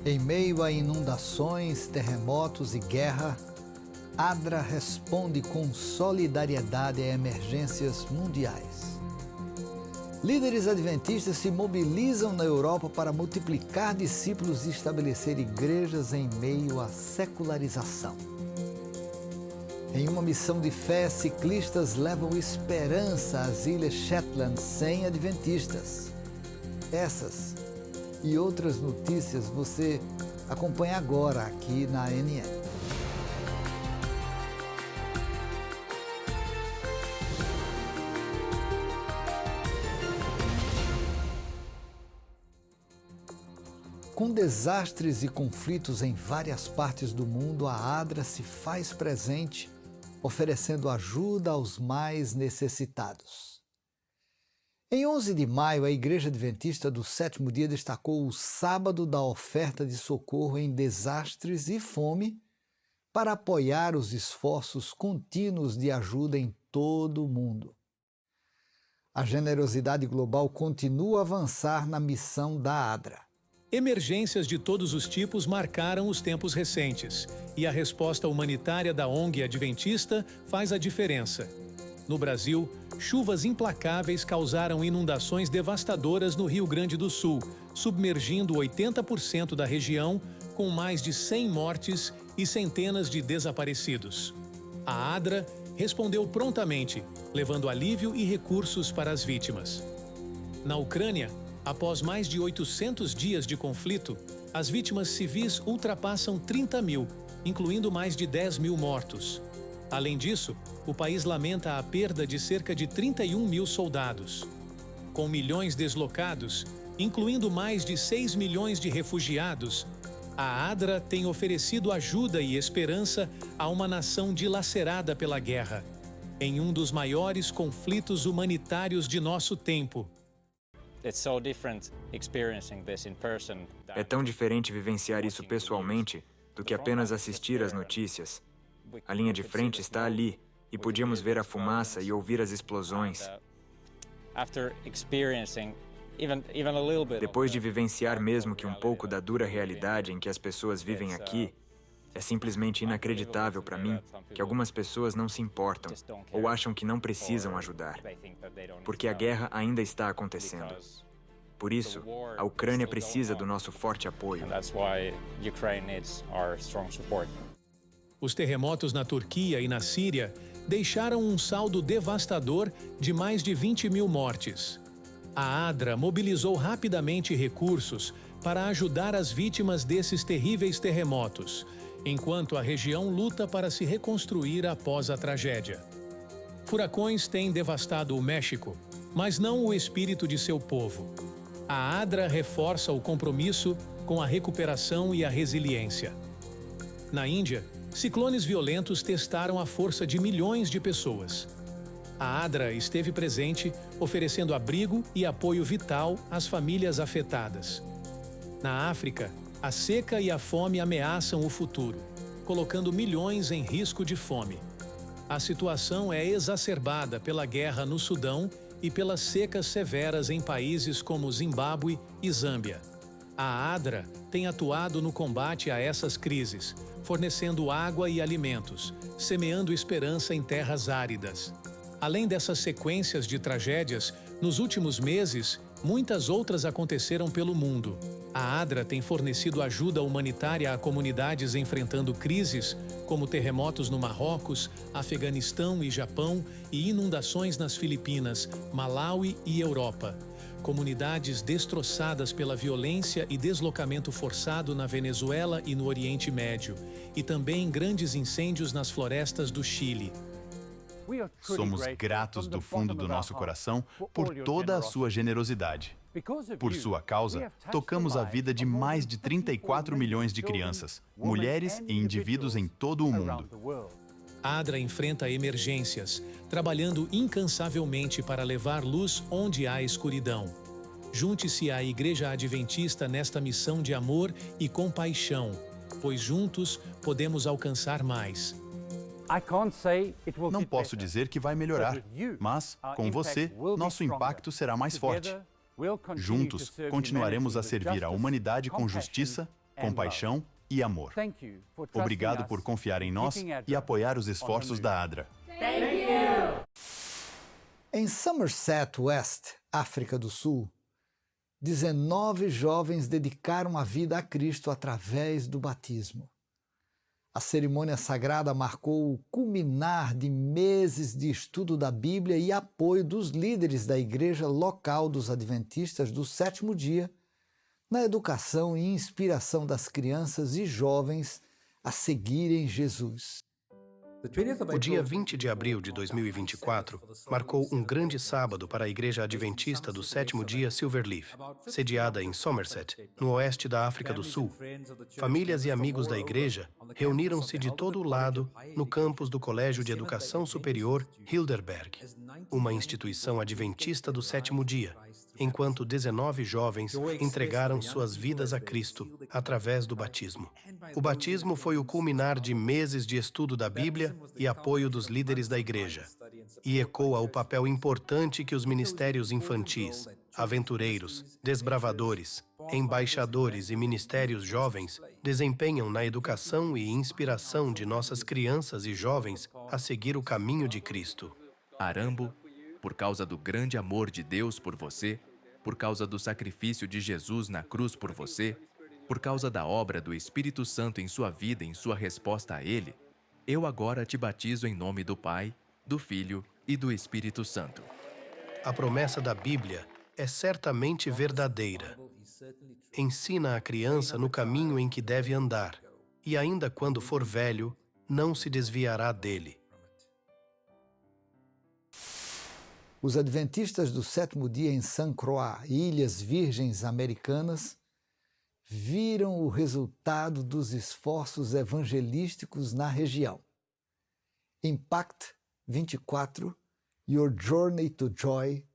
Em meio a inundações, terremotos e guerra, ADRA responde com solidariedade a emergências mundiais. Líderes adventistas se mobilizam na Europa para multiplicar discípulos e estabelecer igrejas em meio à secularização. Em uma missão de fé, ciclistas levam esperança às Ilhas Shetland sem adventistas. Essas e outras notícias você acompanha agora aqui na ANN. Com desastres e conflitos em várias partes do mundo, a ADRA se faz presente, oferecendo ajuda aos mais necessitados. Em 11 de maio, a Igreja Adventista do Sétimo Dia destacou o Sábado da Oferta de Socorro em Desastres e Fome para apoiar os esforços contínuos de ajuda em todo o mundo. A generosidade global continua a avançar na missão da ADRA. Emergências de todos os tipos marcaram os tempos recentes, e a resposta humanitária da ONG Adventista faz a diferença. No Brasil, chuvas implacáveis causaram inundações devastadoras no Rio Grande do Sul, submergindo 80% da região, com mais de 100 mortes e centenas de desaparecidos. A ADRA respondeu prontamente, levando alívio e recursos para as vítimas. Na Ucrânia, após mais de 800 dias de conflito, as vítimas civis ultrapassam 30 mil, incluindo mais de 10 mil mortos. Além disso, o país lamenta a perda de cerca de 31 mil soldados. Com milhões deslocados, incluindo mais de 6 milhões de refugiados, a ADRA tem oferecido ajuda e esperança a uma nação dilacerada pela guerra, em um dos maiores conflitos humanitários de nosso tempo. É tão diferente vivenciar isso pessoalmente do que apenas assistir às notícias. A linha de frente está ali, e podíamos ver a fumaça e ouvir as explosões. Depois de vivenciar mesmo que um pouco da dura realidade em que as pessoas vivem aqui, é simplesmente inacreditável para mim que algumas pessoas não se importam ou acham que não precisam ajudar, porque a guerra ainda está acontecendo. Por isso, a Ucrânia precisa do nosso forte apoio. Os terremotos na Turquia e na Síria deixaram um saldo devastador de mais de 20 mil mortes. A ADRA mobilizou rapidamente recursos para ajudar as vítimas desses terríveis terremotos, enquanto a região luta para se reconstruir após a tragédia. Furacões têm devastado o México, mas não o espírito de seu povo. A ADRA reforça o compromisso com a recuperação e a resiliência. Na Índia, ciclones violentos testaram a força de milhões de pessoas. A ADRA esteve presente, oferecendo abrigo e apoio vital às famílias afetadas. Na África, a seca e a fome ameaçam o futuro, colocando milhões em risco de fome. A situação é exacerbada pela guerra no Sudão e pelas secas severas em países como Zimbábue e Zâmbia. A ADRA tem atuado no combate a essas crises, fornecendo água e alimentos, semeando esperança em terras áridas. Além dessas sequências de tragédias, nos últimos meses, muitas outras aconteceram pelo mundo. A ADRA tem fornecido ajuda humanitária a comunidades enfrentando crises, como terremotos no Marrocos, Afeganistão e Japão e inundações nas Filipinas, Malawi e Europa. Comunidades destroçadas pela violência e deslocamento forçado na Venezuela e no Oriente Médio, e também grandes incêndios nas florestas do Chile. Somos gratos do fundo do nosso coração por toda a sua generosidade. Por sua causa, tocamos a vida de mais de 34 milhões de crianças, mulheres e indivíduos em todo o mundo. A ADRA enfrenta emergências, trabalhando incansavelmente para levar luz onde há escuridão. Junte-se à Igreja Adventista nesta missão de amor e compaixão, pois juntos podemos alcançar mais. Não posso dizer que vai melhorar, mas, com você, nosso impacto será mais forte. Juntos, continuaremos a servir a humanidade com justiça, compaixão e amor. Obrigado por confiar em nós e apoiar os esforços da ADRA. Em Somerset West, África do Sul, 19 jovens dedicaram a vida a Cristo através do batismo. A cerimônia sagrada marcou o culminar de meses de estudo da Bíblia e apoio dos líderes da igreja local dos Adventistas do Sétimo Dia na educação e inspiração das crianças e jovens a seguirem Jesus. O dia 20 de abril de 2024 marcou um grande sábado para a Igreja Adventista do Sétimo Dia Silverleaf, sediada em Somerset, no oeste da África do Sul. Famílias e amigos da igreja reuniram-se de todo o lado no campus do Colégio de Educação Superior Hilderberg, uma instituição adventista do Sétimo Dia, enquanto 19 jovens entregaram suas vidas a Cristo através do batismo. O batismo foi o culminar de meses de estudo da Bíblia e apoio dos líderes da igreja, e ecoa o papel importante que os ministérios infantis, aventureiros, desbravadores, embaixadores e ministérios jovens desempenham na educação e inspiração de nossas crianças e jovens a seguir o caminho de Cristo. Arambo, por causa do grande amor de Deus por você, por causa do sacrifício de Jesus na cruz por você, por causa da obra do Espírito Santo em sua vida, em sua resposta a Ele, eu agora te batizo em nome do Pai, do Filho e do Espírito Santo. A promessa da Bíblia é certamente verdadeira. Ensina a criança no caminho em que deve andar, e ainda quando for velho, não se desviará dele. Os adventistas do Sétimo Dia em St. Croix, Ilhas Virgens Americanas, viram o resultado dos esforços evangelísticos na região. Impact 24, Your Journey to Joy,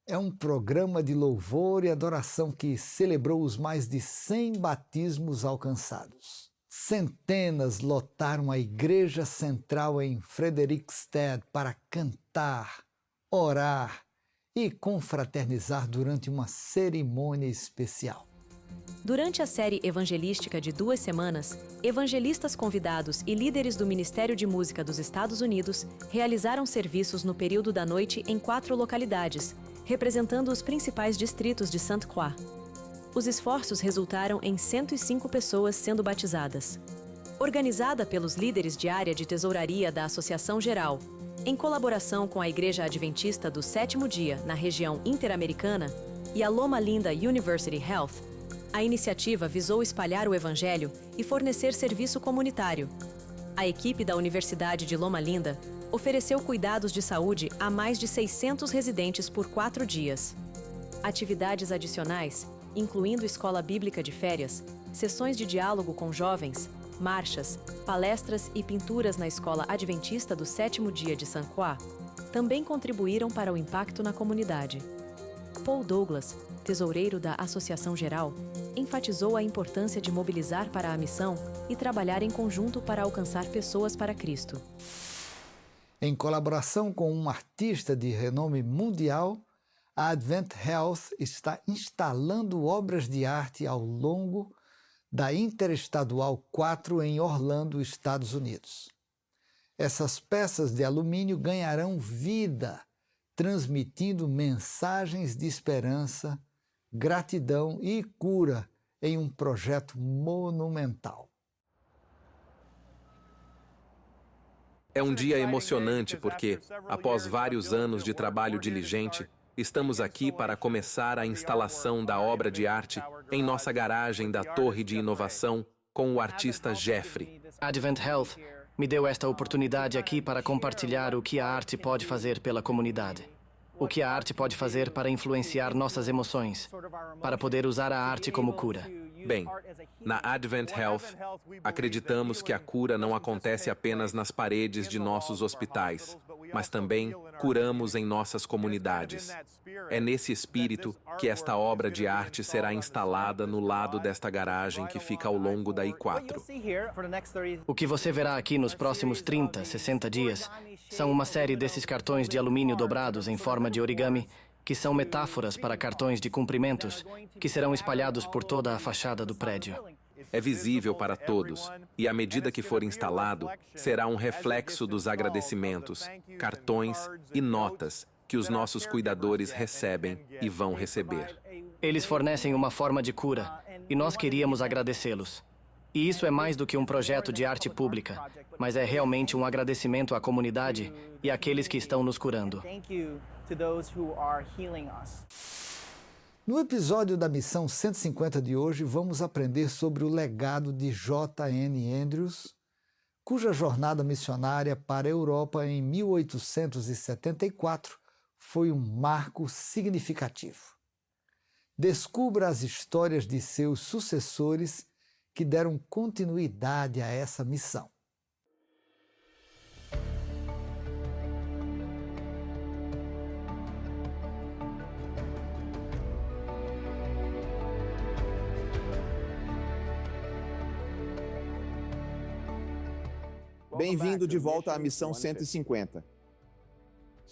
é um programa de louvor e adoração que celebrou os mais de 100 batismos alcançados. Centenas lotaram a igreja central em Frederiksted para cantar, orar e confraternizar durante uma cerimônia especial. Durante a série evangelística de 2 semanas, evangelistas convidados e líderes do Ministério de Música dos Estados Unidos realizaram serviços no período da noite em 4 localidades, representando os principais distritos de St. Croix. Os esforços resultaram em 105 pessoas sendo batizadas. Organizada pelos líderes de área de tesouraria da Associação Geral, em colaboração com a Igreja Adventista do Sétimo Dia na região interamericana e a Loma Linda University Health, a iniciativa visou espalhar o Evangelho e fornecer serviço comunitário. A equipe da Universidade de Loma Linda ofereceu cuidados de saúde a mais de 600 residentes por 4 dias. Atividades adicionais, incluindo escola bíblica de férias, sessões de diálogo com jovens, marchas, palestras e pinturas na Escola Adventista do Sétimo Dia de St. Croix, também contribuíram para o impacto na comunidade. Paul Douglas, tesoureiro da Associação Geral, enfatizou a importância de mobilizar para a missão e trabalhar em conjunto para alcançar pessoas para Cristo. Em colaboração com um artista de renome mundial, a Advent Health está instalando obras de arte ao longo da Interestadual 4 em Orlando, Estados Unidos. Essas peças de alumínio ganharão vida, transmitindo mensagens de esperança, gratidão e cura em um projeto monumental. É um dia emocionante porque, após vários anos de trabalho diligente, estamos aqui para começar a instalação da obra de arte em nossa garagem da Torre de Inovação com o artista Jeffrey. Advent Health me deu esta oportunidade aqui para compartilhar o que a arte pode fazer pela comunidade. O que a arte pode fazer para influenciar nossas emoções, para poder usar a arte como cura. Bem, na Advent Health, acreditamos que a cura não acontece apenas nas paredes de nossos hospitais, mas também curamos em nossas comunidades. É nesse espírito que esta obra de arte será instalada no lado desta garagem que fica ao longo da I-4. O que você verá aqui nos próximos 30, 60 dias são uma série desses cartões de alumínio dobrados em forma de origami, que são metáforas para cartões de cumprimentos, que serão espalhados por toda a fachada do prédio. É visível para todos, e à medida que for instalado, será um reflexo dos agradecimentos, cartões e notas que os nossos cuidadores recebem e vão receber. Eles fornecem uma forma de cura, e nós queríamos agradecê-los. E isso é mais do que um projeto de arte pública, mas é realmente um agradecimento à comunidade e àqueles que estão nos curando. No episódio da Missão 150 de hoje, vamos aprender sobre o legado de J.N. Andrews, cuja jornada missionária para a Europa em 1874 foi um marco significativo. Descubra as histórias de seus sucessores que deram continuidade a essa missão. Bem-vindo de volta à Missão 150.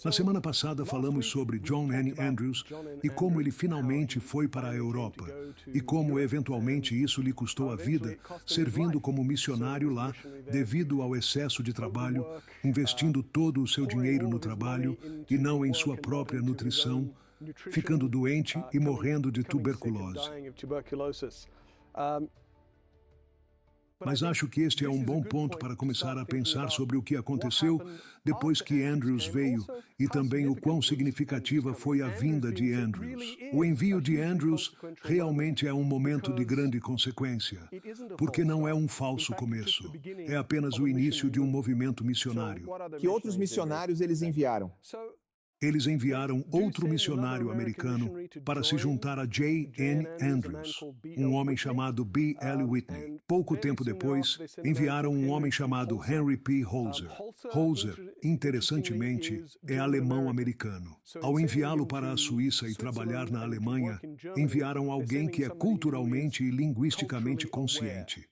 Na semana passada falamos sobre John N. Andrews e como ele finalmente foi para a Europa e como eventualmente isso lhe custou a vida, servindo como missionário lá devido ao excesso de trabalho, investindo todo o seu dinheiro no trabalho e não em sua própria nutrição, ficando doente e morrendo de tuberculose. Mas acho que este é um bom ponto para começar a pensar sobre o que aconteceu depois que Andrews veio e também o quão significativa foi a vinda de Andrews. O envio de Andrews realmente é um momento de grande consequência, porque não é um falso começo, é apenas o início de um movimento missionário. Que outros missionários eles enviaram? Eles enviaram outro missionário americano para se juntar a J. N. Andrews, um homem chamado B. L. Whitney. Pouco tempo depois, enviaram um homem chamado Henry P. Holzer. Holzer, interessantemente, é alemão-americano. Ao enviá-lo para a Suíça e trabalhar na Alemanha, enviaram alguém que é culturalmente e linguisticamente consciente.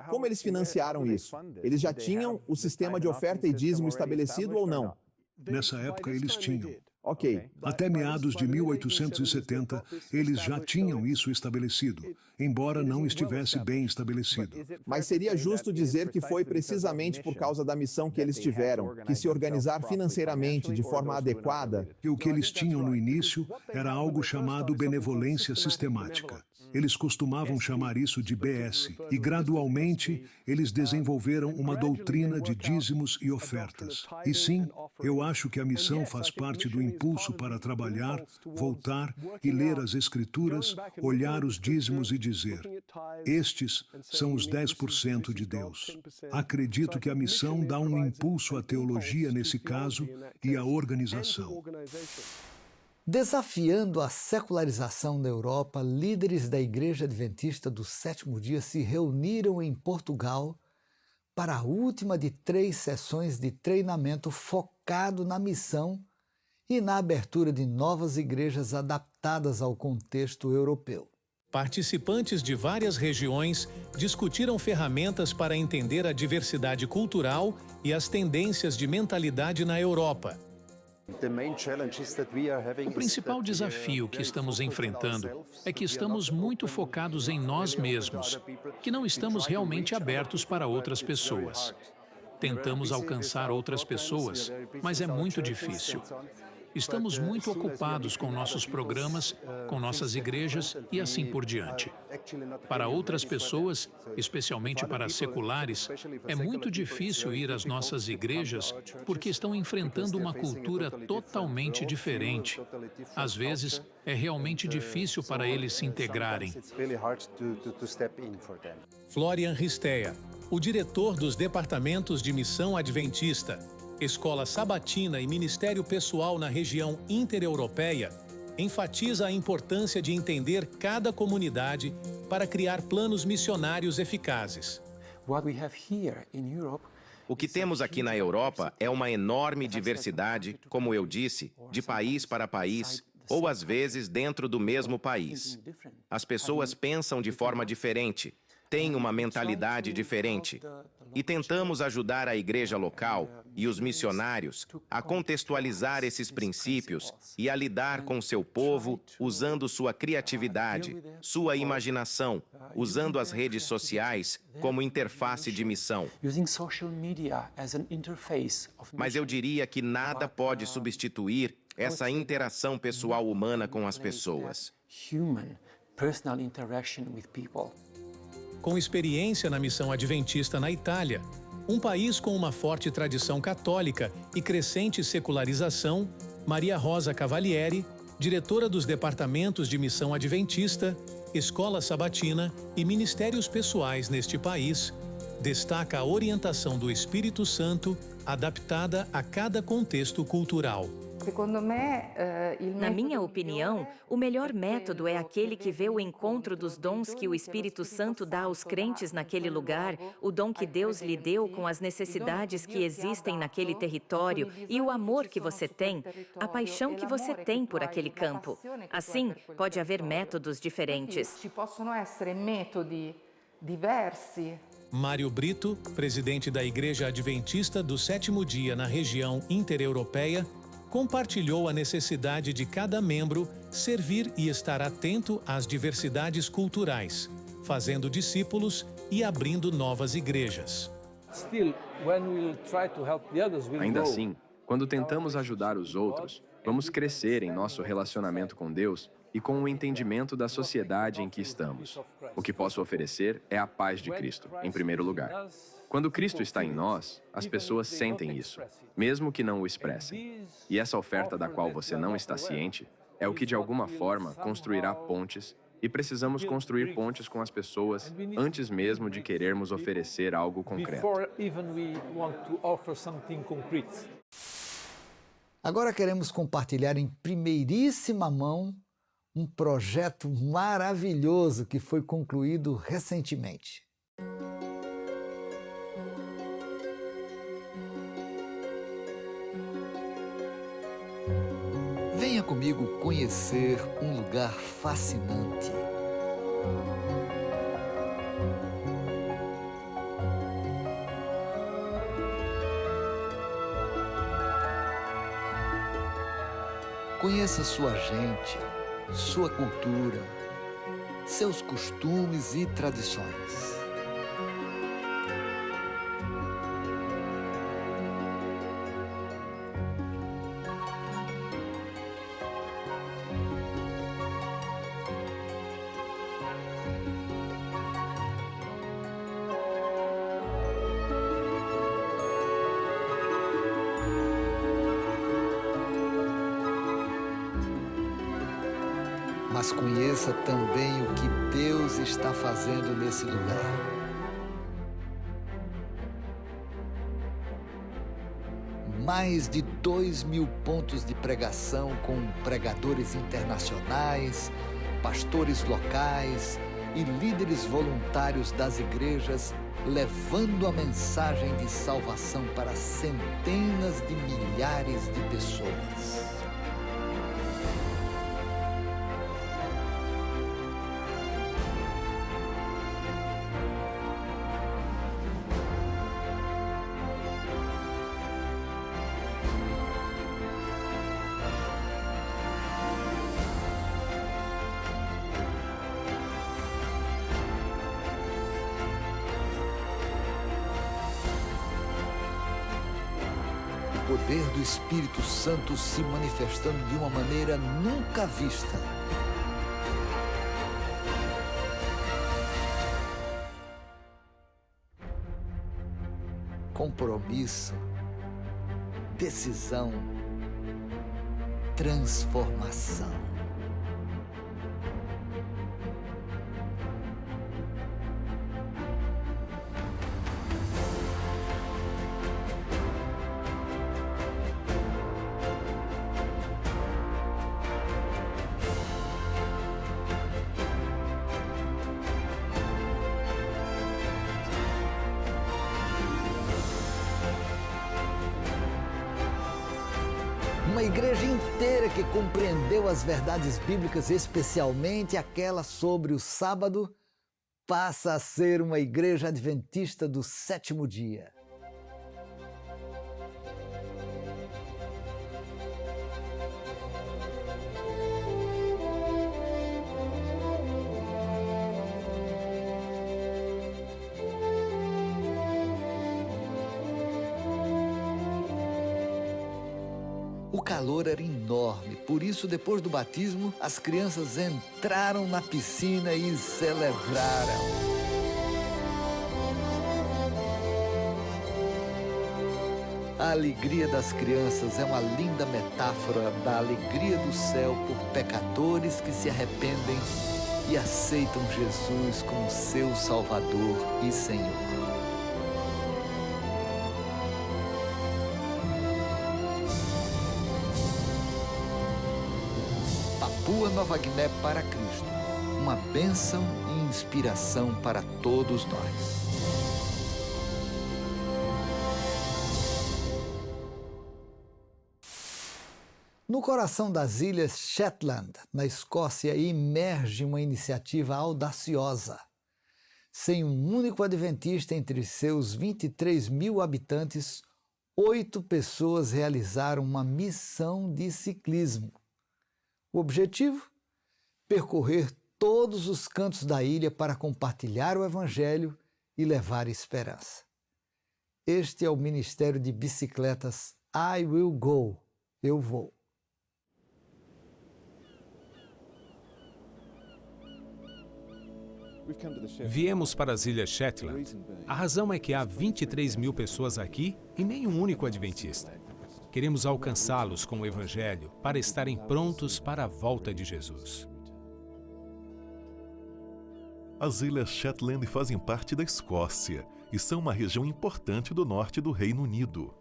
Como eles financiaram isso? Eles já tinham o sistema de oferta e dízimo estabelecido ou não? Nessa época, eles tinham. Ok. Até meados de 1870, eles já tinham isso estabelecido, embora não estivesse bem estabelecido. Mas seria justo dizer que foi precisamente por causa da missão que eles tiveram, que se organizar financeiramente de forma adequada. E o que eles tinham no início era algo chamado benevolência sistemática. Eles costumavam chamar isso de BS, e gradualmente eles desenvolveram uma doutrina de dízimos e ofertas. E sim, eu acho que a missão faz parte do impulso para trabalhar, voltar e ler as Escrituras, olhar os dízimos e dizer: estes são os 10% de Deus. Acredito que a missão dá um impulso à teologia nesse caso e à organização. Desafiando a secularização da Europa, líderes da Igreja Adventista do Sétimo Dia se reuniram em Portugal para a última de 3 sessões de treinamento focado na missão e na abertura de novas igrejas adaptadas ao contexto europeu. Participantes de várias regiões discutiram ferramentas para entender a diversidade cultural e as tendências de mentalidade na Europa. O principal desafio que estamos enfrentando é que estamos muito focados em nós mesmos, que não estamos realmente abertos para outras pessoas. Tentamos alcançar outras pessoas, mas é muito difícil. Estamos muito ocupados com nossos programas, com nossas igrejas e assim por diante. Para outras pessoas, especialmente para seculares, é muito difícil ir às nossas igrejas porque estão enfrentando uma cultura totalmente diferente. Às vezes, é realmente difícil para eles se integrarem. Florian Ristea, o diretor dos departamentos de missão adventista, Escola Sabatina e Ministério Pessoal na região intereuropeia, enfatiza a importância de entender cada comunidade para criar planos missionários eficazes. O que temos aqui na Europa é uma enorme diversidade, como eu disse, de país para país, ou às vezes dentro do mesmo país. As pessoas pensam de forma diferente, têm uma mentalidade diferente. E tentamos ajudar a igreja local e os missionários a contextualizar esses princípios e a lidar com seu povo usando sua criatividade, sua imaginação, usando as redes sociais como interface de missão. Mas eu diria que nada pode substituir essa interação pessoal humana com as pessoas. Com experiência na missão adventista na Itália, um país com uma forte tradição católica e crescente secularização, Maria Rosa Cavalieri, diretora dos departamentos de missão adventista, escola sabatina e ministérios pessoais neste país, destaca a orientação do Espírito Santo adaptada a cada contexto cultural. Na minha opinião, o melhor método é aquele que vê o encontro dos dons que o Espírito Santo dá aos crentes naquele lugar, o dom que Deus lhe deu com as necessidades que existem naquele território e o amor que você tem, a paixão que você tem por aquele campo. Assim, pode haver métodos diferentes. Mário Brito, presidente da Igreja Adventista do Sétimo Dia na região intereuropeia, compartilhou a necessidade de cada membro servir e estar atento às diversidades culturais, fazendo discípulos e abrindo novas igrejas. Ainda assim, quando tentamos ajudar os outros, vamos crescer em nosso relacionamento com Deus e com o entendimento da sociedade em que estamos. O que posso oferecer é a paz de Cristo, em primeiro lugar. Quando Cristo está em nós, as pessoas sentem isso, mesmo que não o expressem. E essa oferta da qual você não está ciente é o que, de alguma forma, construirá pontes, e precisamos construir pontes com as pessoas antes mesmo de querermos oferecer algo concreto. Agora queremos compartilhar em primeiríssima mão um projeto maravilhoso que foi concluído recentemente. Venha comigo conhecer um lugar fascinante. Conheça sua gente, sua cultura, seus costumes e tradições. Mas conheça também o que Deus está fazendo nesse lugar. Mais de 2.000 pontos de pregação com pregadores internacionais, pastores locais e líderes voluntários das igrejas, levando a mensagem de salvação para centenas de milhares de pessoas. O poder do Espírito Santo se manifestando de uma maneira nunca vista. Compromisso, decisão, transformação. Uma igreja inteira que compreendeu as verdades bíblicas, especialmente aquela sobre o sábado, passa a ser uma igreja adventista do sétimo dia. O calor era enorme, por isso, depois do batismo, as crianças entraram na piscina e celebraram. A alegria das crianças é uma linda metáfora da alegria do céu por pecadores que se arrependem e aceitam Jesus como seu Salvador e Senhor. Papua Nova Guiné para Cristo, uma bênção e inspiração para todos nós. No coração das ilhas Shetland, na Escócia, emerge uma iniciativa audaciosa. Sem um único adventista entre seus 23 mil habitantes, 8 pessoas realizaram uma missão de ciclismo. O objetivo? Percorrer todos os cantos da ilha para compartilhar o Evangelho e levar esperança. Este é o Ministério de Bicicletas I Will Go, Eu Vou. Viemos para as Ilhas Shetland. A razão é que há 23 mil pessoas aqui e nenhum único adventista. Queremos alcançá-los com o Evangelho para estarem prontos para a volta de Jesus. As Ilhas Shetland fazem parte da Escócia e são uma região importante do norte do Reino Unido.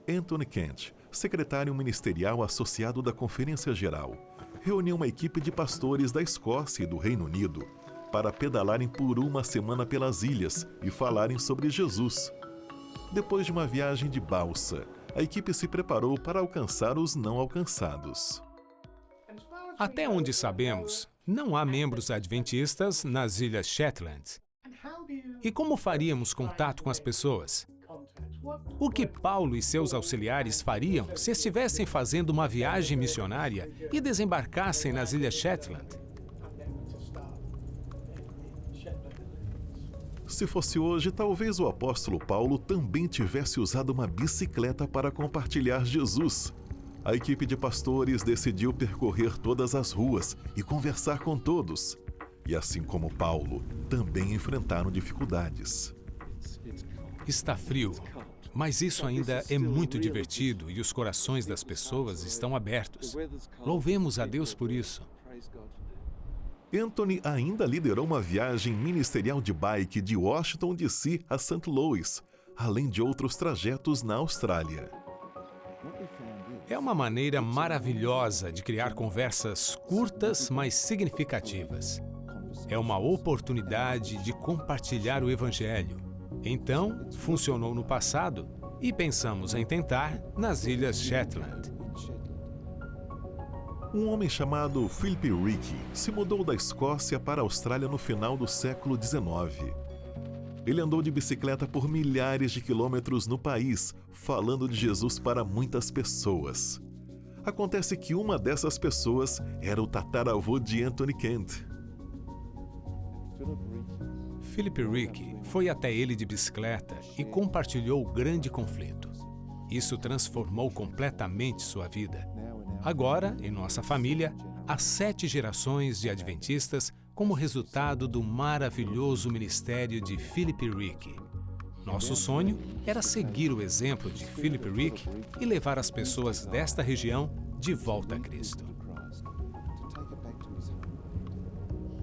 Anthony Kent, secretário ministerial associado da Conferência Geral, reuniu uma equipe de pastores da Escócia e do Reino Unido para pedalarem por uma semana pelas ilhas e falarem sobre Jesus. Depois de uma viagem de balsa, a equipe se preparou para alcançar os não alcançados. Até onde sabemos, não há membros adventistas nas Ilhas Shetland. E como faríamos contato com as pessoas? O que Paulo e seus auxiliares fariam se estivessem fazendo uma viagem missionária e desembarcassem nas Ilhas Shetland? Se fosse hoje, talvez o apóstolo Paulo também tivesse usado uma bicicleta para compartilhar Jesus. A equipe de pastores decidiu percorrer todas as ruas e conversar com todos. E assim como Paulo, também enfrentaram dificuldades. Está frio, mas isso ainda é muito divertido e os corações das pessoas estão abertos. Louvemos a Deus por isso. Anthony ainda liderou uma viagem ministerial de bike de Washington, D.C. a St. Louis, além de outros trajetos na Austrália. É uma maneira maravilhosa de criar conversas curtas, mas significativas. É uma oportunidade de compartilhar o Evangelho. Então, funcionou no passado e pensamos em tentar nas Ilhas Shetland. Um homem chamado Philip Ricky se mudou da Escócia para a Austrália no final do século XIX. Ele andou de bicicleta por milhares de quilômetros no país, falando de Jesus para muitas pessoas. Acontece que uma dessas pessoas era o tataravô de Anthony Kent. Philip Ricky foi até ele de bicicleta e compartilhou o grande conflito. Isso transformou completamente sua vida. Agora, em nossa família, há 7 gerações de adventistas como resultado do maravilhoso ministério de Philip Ricky. Nosso sonho era seguir o exemplo de Philip Ricky e levar as pessoas desta região de volta a Cristo.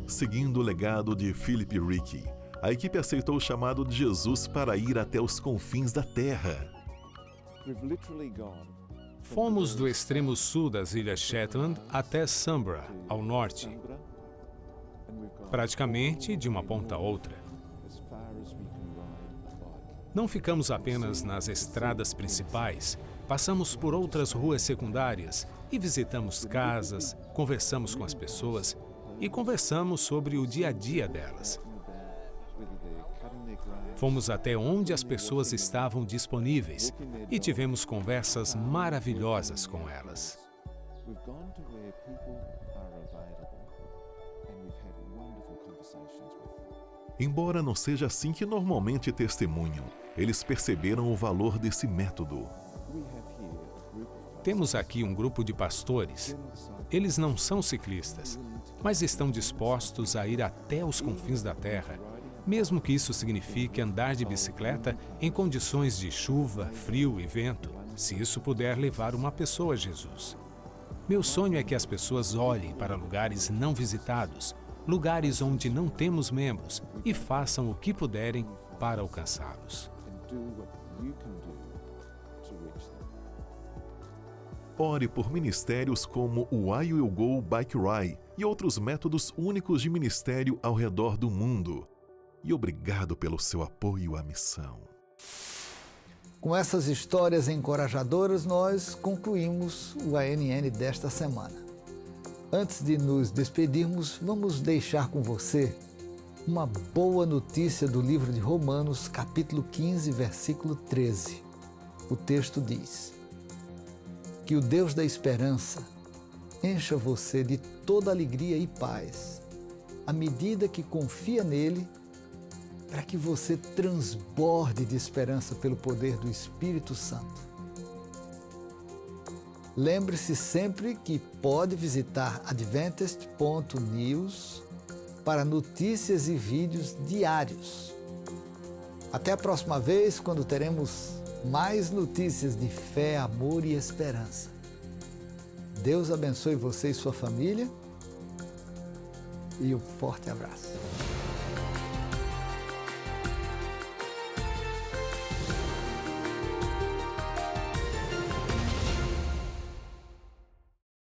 Seguindo o legado de Philip Ricky, a equipe aceitou o chamado de Jesus para ir até os confins da terra. Fomos do extremo sul das Ilhas Shetland até Sambra, ao norte. Praticamente de uma ponta a outra. Não ficamos apenas nas estradas principais, passamos por outras ruas secundárias e visitamos casas, conversamos com as pessoas e conversamos sobre o dia a dia delas. Fomos até onde as pessoas estavam disponíveis e tivemos conversas maravilhosas com elas. Embora não seja assim que normalmente testemunham, eles perceberam o valor desse método. Temos aqui um grupo de pastores. Eles não são ciclistas, mas estão dispostos a ir até os confins da terra, mesmo que isso signifique andar de bicicleta em condições de chuva, frio e vento, se isso puder levar uma pessoa a Jesus. Meu sonho é que as pessoas olhem para lugares não visitados, lugares onde não temos membros, e façam o que puderem para alcançá-los. Ore por ministérios como o I Will Go Bike Ride e outros métodos únicos de ministério ao redor do mundo. E obrigado pelo seu apoio à missão. Com essas histórias encorajadoras, nós concluímos o ANN desta semana. Antes de nos despedirmos, vamos deixar com você uma boa notícia do livro de Romanos, capítulo 15, versículo 13. O texto diz: que o Deus da esperança encha você de toda alegria e paz, à medida que confia nele, para que você transborde de esperança pelo poder do Espírito Santo. Lembre-se sempre que pode visitar adventist.news para notícias e vídeos diários. Até a próxima vez, quando teremos mais notícias de fé, amor e esperança. Deus abençoe você e sua família e um forte abraço.